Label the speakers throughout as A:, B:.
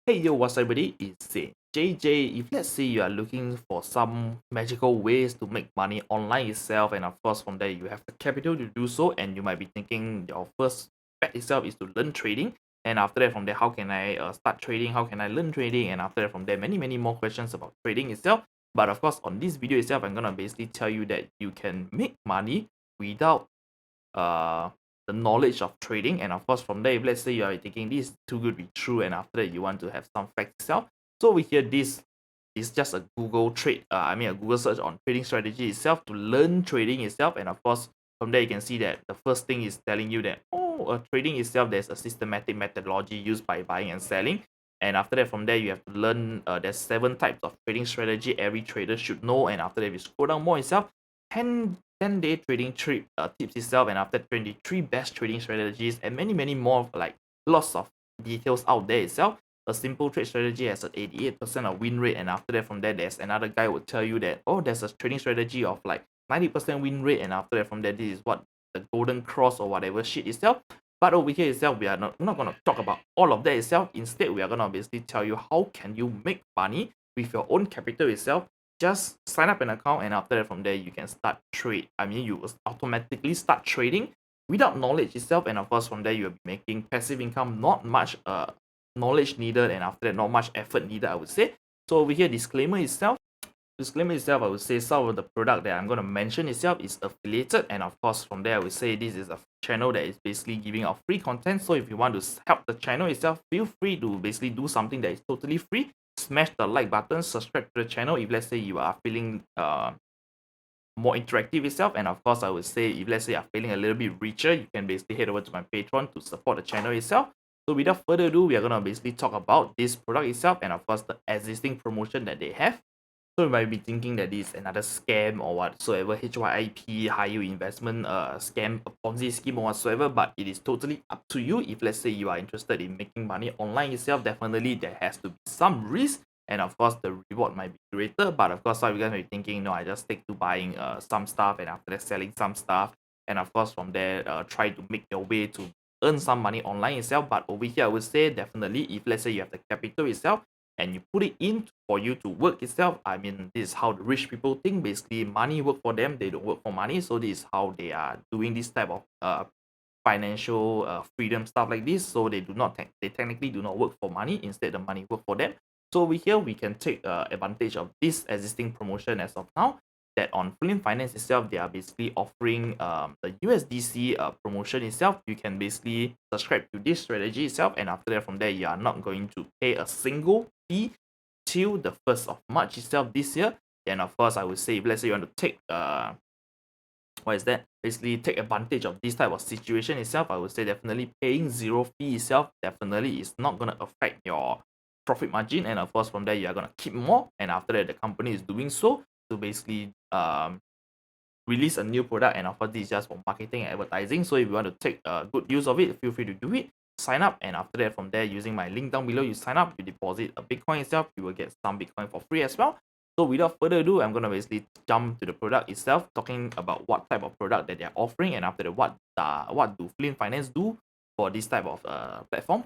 A: Hey yo, what's up everybody? It's JJ. If let's say you are looking for some magical ways to make money online itself, and of course from there you have the capital to do so, and you might be thinking your first bet itself is to learn trading, and after that from there how can I start trading, how can I learn trading, and after that from there many more questions about trading itself. But of course on this video itself I'm gonna basically tell you that you can make money without uh the knowledge of trading. And of course from there, if let's say you are thinking this is too good to be true, and after that you want to have some facts itself, so over here this is just a Google trade a Google search on trading strategy itself to learn trading itself. And of course from there you can see that the first thing is telling you that trading itself, there's a systematic methodology used by buying and selling. And after that from there you have to learn there's 7 types of trading strategy every trader should know. And after that if you scroll down more itself, 10-day trading trip tips itself, and after 23 best trading strategies, and many more, like lots of details out there itself. A simple trade strategy has an 88% of win rate, and after that from there there's another guy would tell you that there's a trading strategy of like 90% win rate, and after that from there this is what the golden cross or whatever shit itself. But over here itself we're not going to talk about all of that itself. Instead we are going to basically tell you how can you make money with your own capital itself. Just sign up an account, and after that from there you can start trade. You will automatically start trading without knowledge itself. And of course from there you'll be making passive income, not much knowledge needed, and after that not much effort needed, I would say. So over here, disclaimer itself, I would say some of the product that I'm going to mention itself is affiliated, and of course from there I would say this is a channel that is basically giving out free content. So if you want to help the channel itself, feel free to basically do something that is totally free. Smash the like button, subscribe to the channel if let's say you are feeling more interactive itself. And of course I would say if let's say you're feeling a little bit richer, you can basically head over to my Patreon to support the channel itself. So without further ado, we are going to basically talk about this product itself, and of course the existing promotion that they have. So you might be thinking that this is another scam or whatsoever, HYIP, high yield investment scam, a Ponzi scheme or whatsoever, but it is totally up to you. If let's say you are interested in making money online itself, definitely there has to be some risk, and of course the reward might be greater. But of course some of you guys might be thinking, no, I just stick to buying some stuff and after that selling some stuff, and of course from there try to make your way to earn some money online itself. But over here I would say definitely if let's say you have the capital itself and you put it in for you to work itself, this is how the rich people think. Basically money work for them, they don't work for money. So this is how they are doing this type of financial freedom stuff like this. So they they technically do not work for money, instead the money work for them. So over here we can take advantage of this existing promotion as of now, that on Flynt Finance itself they are basically offering the USDC promotion itself. You can basically subscribe to this strategy itself, and after that from there you are not going to pay a single fee till the 1st of March itself this year. And of course I would say if let's say you want to take basically take advantage of this type of situation itself, I would say definitely paying zero fee itself definitely is not going to affect your profit margin. And of course from there you are going to keep more, and after that the company is doing so to basically release a new product. And of course this is just for marketing and advertising. So if you want to take good use of it, feel free to do it. Sign up, and after that from there, using my link down below, you sign up, you deposit a Bitcoin itself, you will get some Bitcoin for free as well. So without further ado, I'm going to basically jump to the product itself, talking about what type of product that they're offering, and after that what do Flynt Finance do for this type of platform.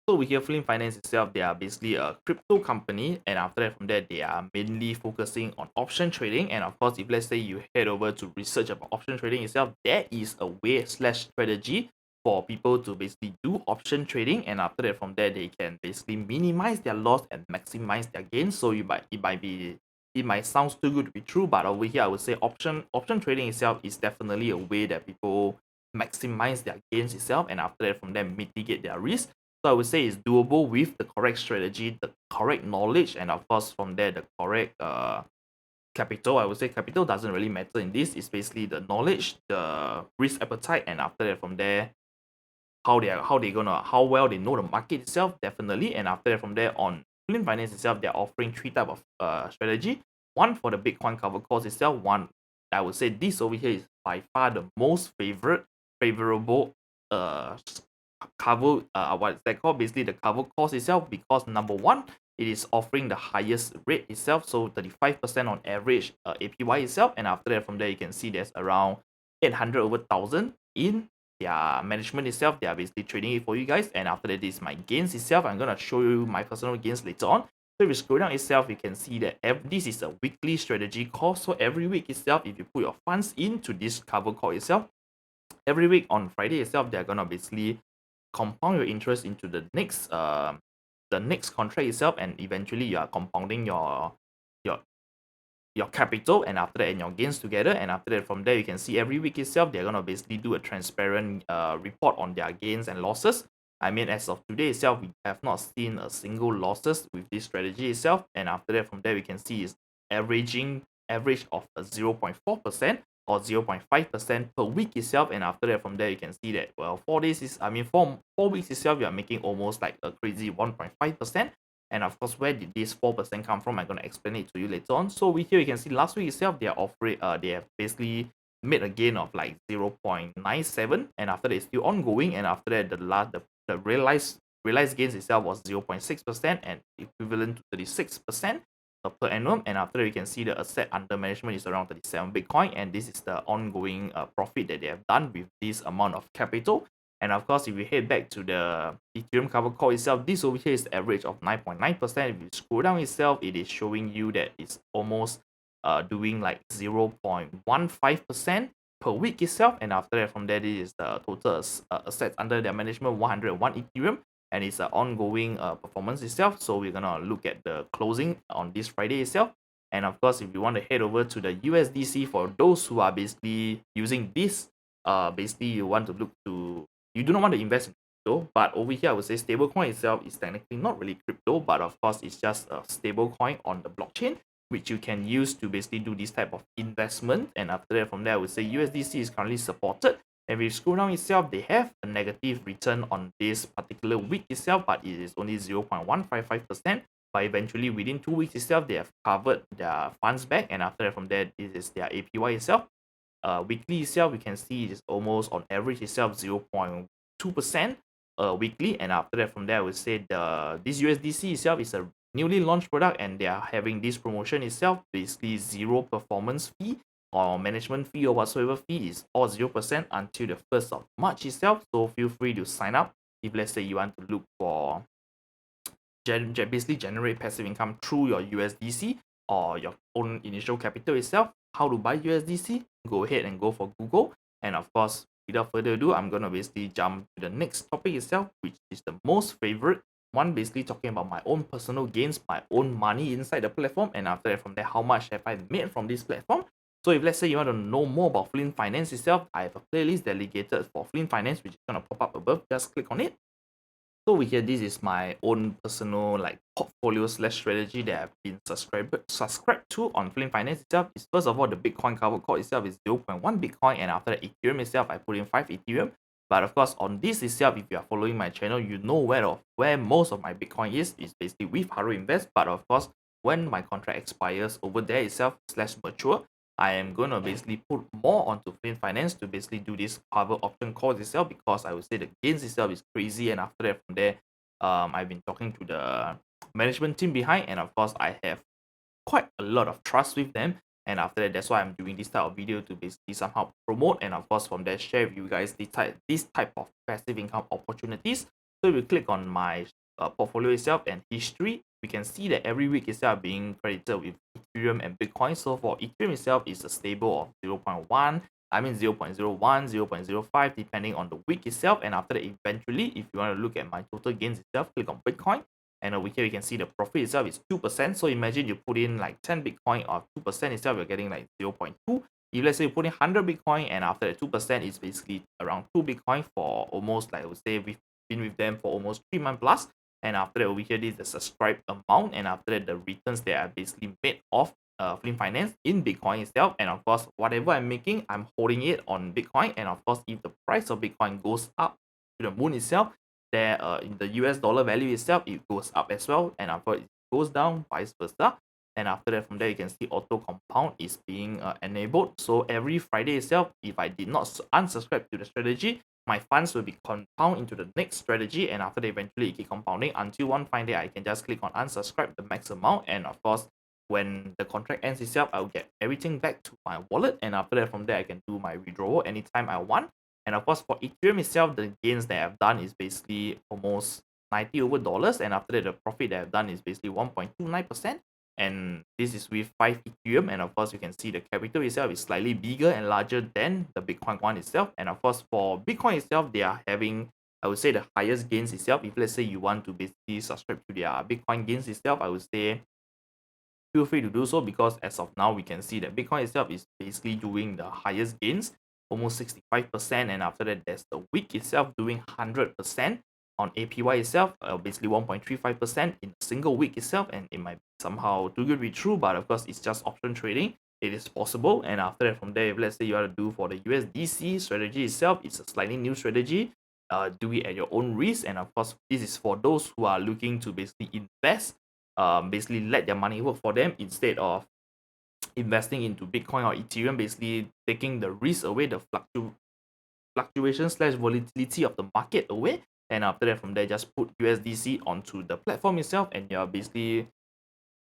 A: So we hear Flynt Finance itself, they are basically a crypto company, and after that from there they are mainly focusing on option trading. And of course if let's say you head over to research about option trading itself, there is a way slash strategy for people to basically do option trading, and after that from there they can basically minimize their loss and maximize their gains. So it might sound too good to be true, but over here I would say option trading itself is definitely a way that people maximize their gains itself, and after that from there mitigate their risk. So I would say it's doable with the correct strategy, the correct knowledge, and of course from there the correct capital. I would say capital doesn't really matter in this. It's basically the knowledge, the risk appetite, and after that from there how well they know the market itself, definitely. And after that from there on Flynt Finance itself, they're offering 3 type of strategy. One for the Bitcoin cover calls itself. One, I would say this over here is by far the most favorable cover what is that called, basically the cover cost itself, because number one, it is offering the highest rate itself, so 35% on average APY itself. And after that from there you can see there's around 800 over 1000 in their management itself, they are basically trading it for you guys. And after that, this is my gains itself. I'm gonna show you my personal gains later on. So if you scroll down itself, you can see that this is a weekly strategy call. So every week itself, if you put your funds into this cover call itself, every week on Friday itself, they're gonna basically compound your interest into the next contract itself, and eventually you are compounding your your capital, and after that and your gains together, and after that from there you can see every week itself they're gonna basically do a transparent report on their gains and losses. I mean, as of today itself, we have not seen a single losses with this strategy itself, and after that from there we can see is average of a 0.4% or 0.5% per week itself, and after that from there you can see that, well, 4 days is, I mean, 4 weeks itself, you are making almost like a crazy 1.5%. And of course, where did this 4% come from? I'm going to explain it to you later on. So over here, you can see last week itself, they are offering, they have basically made a gain of like 0.97, and after that, it's still ongoing. And after that, the realized gains itself was 0.6% and equivalent to 36% per annum. And after that, you can see the asset under management is around 37 Bitcoin, and this is the ongoing profit that they have done with this amount of capital. And of course, if you head back to the Ethereum cover call itself, this over here is the average of 9.9%. If you scroll down itself, it is showing you that it's almost doing like 0.15% per week itself. And after that, from there, this is the total assets under their management, 101 Ethereum. And it's an ongoing performance itself. So we're gonna look at the closing on this Friday itself. And of course, if you want to head over to the USDC, for those who are basically using this, basically you want to look to, you do not want to invest in crypto, but over here I would say stablecoin itself is technically not really crypto, but of course it's just a stablecoin on the blockchain, which you can use to basically do this type of investment. And after that, from there, I would say USDC is currently supported. And if you scroll down itself, they have a negative return on this particular week itself, but it is only 0.155%. But eventually, within 2 weeks itself, they have covered their funds back. And after that, from there, this is their APY itself. Weekly itself, we can see it is almost on average itself 0.2% weekly. And after that, from there, I would say this USDC itself is a newly launched product, and they are having this promotion itself, basically zero performance fee or management fee or whatsoever fee, is all 0% until the 1st of March itself. So feel free to sign up if let's say you want to look for basically generate passive income through your USDC or your own initial capital itself. How to buy USDC? Go ahead and go for Google. And of course, without further ado, I'm gonna basically jump to the next topic itself, which is the most favorite one, basically talking about my own personal gains, my own money inside the platform, and after that, from there, how much have I made from this platform. So if let's say you want to know more about Flynt Finance itself, I have a playlist dedicated for Flynt Finance, which is gonna pop up above. Just click on it. So over here, this is my own personal like portfolio slash strategy that I've been subscribed to on Flynt Finance itself. Is first of all, the Bitcoin cover call itself is 0.1 Bitcoin, and after that, Ethereum itself, I put in 5 Ethereum. But of course, on this itself, if you are following my channel, you know where most of my Bitcoin is basically with Haru Invest. But of course, when my contract expires over there itself slash mature, I am going to basically put more onto Flynt Finance to basically do this cover option calls itself, because I would say the gains itself is crazy. And after that, from there, I've been talking to the management team behind, and of course, I have quite a lot of trust with them. And after that, that's why I'm doing this type of video to basically somehow promote, and of course from there share with you guys this type of passive income opportunities. So if you click on my portfolio itself and history, we can see that every week itself being credited with Ethereum and Bitcoin. So for Ethereum itself, is a stable of 0.1, I mean 0.01, 0.05, depending on the week itself. And after that, eventually, if you want to look at my total gains itself, click on Bitcoin. And over here, you can see the profit itself is 2%. So imagine you put in like 10 Bitcoin or 2% itself, you're getting like 0.2. If let's say you put in 100 Bitcoin, and after that 2% is basically around 2 Bitcoin for almost, like I would say, we've been with them for almost 3 months plus. And after that, over here, this is the subscribed amount. And after that, the returns that are basically made off Flynt Finance in Bitcoin itself. And of course, whatever I'm making, I'm holding it on Bitcoin. And of course, if the price of Bitcoin goes up to the moon itself, there in the US dollar value itself, it goes up as well. And after it goes down, vice versa. And after that, from there, you can see auto compound is being enabled. So every Friday itself, if I did not unsubscribe to the strategy, my funds will be compound into the next strategy, and after that, eventually it keep compounding until one fine day I can just click on unsubscribe the max amount. And of course, when the contract ends itself, I'll get everything back to my wallet, and after that, from there, I can do my withdrawal anytime I want. And of course, for Ethereum itself, the gains that I've done is basically almost 90 over dollars. And after that, the profit that I've done is basically 1.29%. And this is with 5 Ethereum. And of course, you can see the capital itself is slightly bigger and larger than the Bitcoin one itself. And of course, for Bitcoin itself, they are having, I would say, the highest gains itself. If let's say you want to basically subscribe to their Bitcoin gains itself, I would say feel free to do so, because as of now we can see that Bitcoin itself is basically doing the highest gains, almost 65%, and after that there's the week itself doing 100% on APY itself, basically 1.35% in a single week itself. And it might somehow too good to be true, but of course it's just option trading. It is possible. And after that, from there, if let's say you want to do for the USDC strategy itself, it's a slightly new strategy. Do it at your own risk. And of course, this is for those who are looking to basically invest, basically let their money work for them instead of investing into Bitcoin or Ethereum, basically taking the risk away, the fluctuation slash volatility of the market away. And after that, from there, just put USDC onto the platform itself, and you're basically,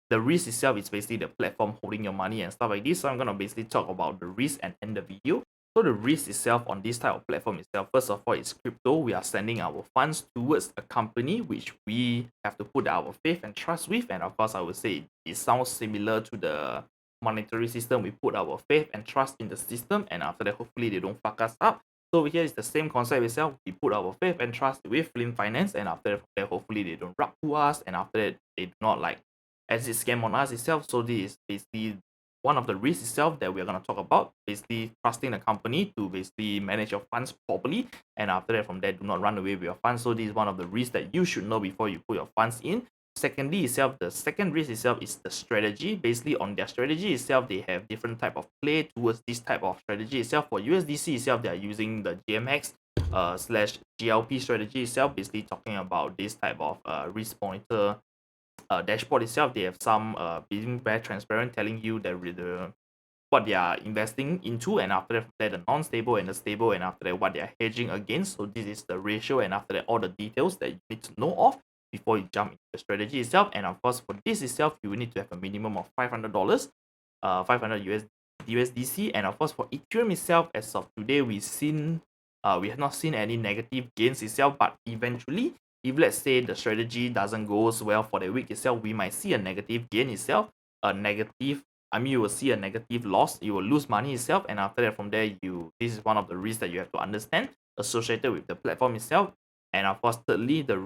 A: the risk itself is basically the platform holding your money and stuff like this. So I'm going to basically talk about the risk and end the video. So the risk itself on this type of platform itself, first of all, it's crypto. We are sending our funds towards a company which we have to put our faith and trust with. And of course, I would say it sounds similar to the monetary system. We put our faith and trust in the system, and after that, hopefully they don't fuck us up. So over here is the same concept itself. We put our faith and trust with Flynt Finance, and after that, hopefully they don't rug to us, and after that, they do not like exit scam on us itself. So this is basically one of the risks itself that we're going to talk about, basically trusting the company to basically manage your funds properly, and after that, from there, do not run away with your funds. So this is one of the risks that you should know before you put your funds in. Secondly itself, the second risk itself is the strategy. Basically on their strategy itself, they have different type of play towards this type of strategy itself. For USDC itself, they are using the GMX slash GLP strategy itself, basically talking about this type of risk monitor dashboard itself. They have some being very transparent, telling you that the what they are investing into, and after that the non-stable and the stable, and after that what they are hedging against. So this is the ratio, and after that all the details that you need to know of before you jump into the strategy itself. And of course, for this itself, you will need to have a minimum of $500, 500 USDC. And of course, for Ethereum itself, as of today, we have not seen any negative gains itself, but eventually, if let's say the strategy doesn't go well for the week itself, we might see a negative gain itself, you will see a negative loss, you will lose money itself. And after that, from there, this is one of the risks that you have to understand associated with the platform itself. And of course, thirdly, the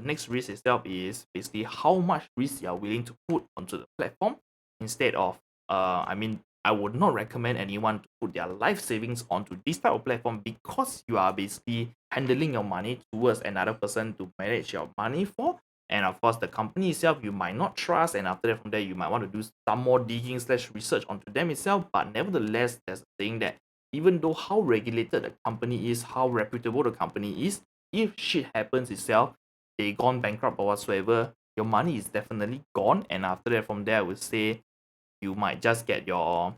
A: next risk itself is basically how much risk you are willing to put onto the platform. Instead of I would not recommend anyone to put their life savings onto this type of platform, because you are basically handling your money towards another person to manage your money for. And of course, the company itself you might not trust, and after that, from there, you might want to do some more digging slash research onto them itself. But nevertheless, there's a saying that even though how regulated the company is, how reputable the company is, if shit happens itself, they gone bankrupt or whatsoever, your money is definitely gone. And after that, from there, I would say you might just get your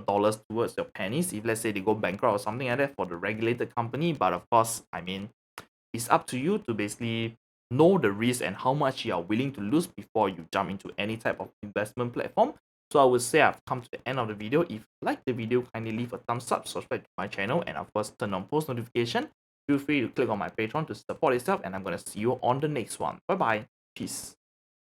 A: dollars towards your pennies if let's say they go bankrupt or something like that for the regulated company. But of course, it's up to you to basically know the risk and how much you are willing to lose before you jump into any type of investment platform. So I would say I've come to the end of the video. If you like the video, kindly leave a thumbs up, subscribe to my channel, and of course turn on post notification. Feel free to click on my Patreon to support itself, and I'm going to see you on the next one. Bye bye. Peace.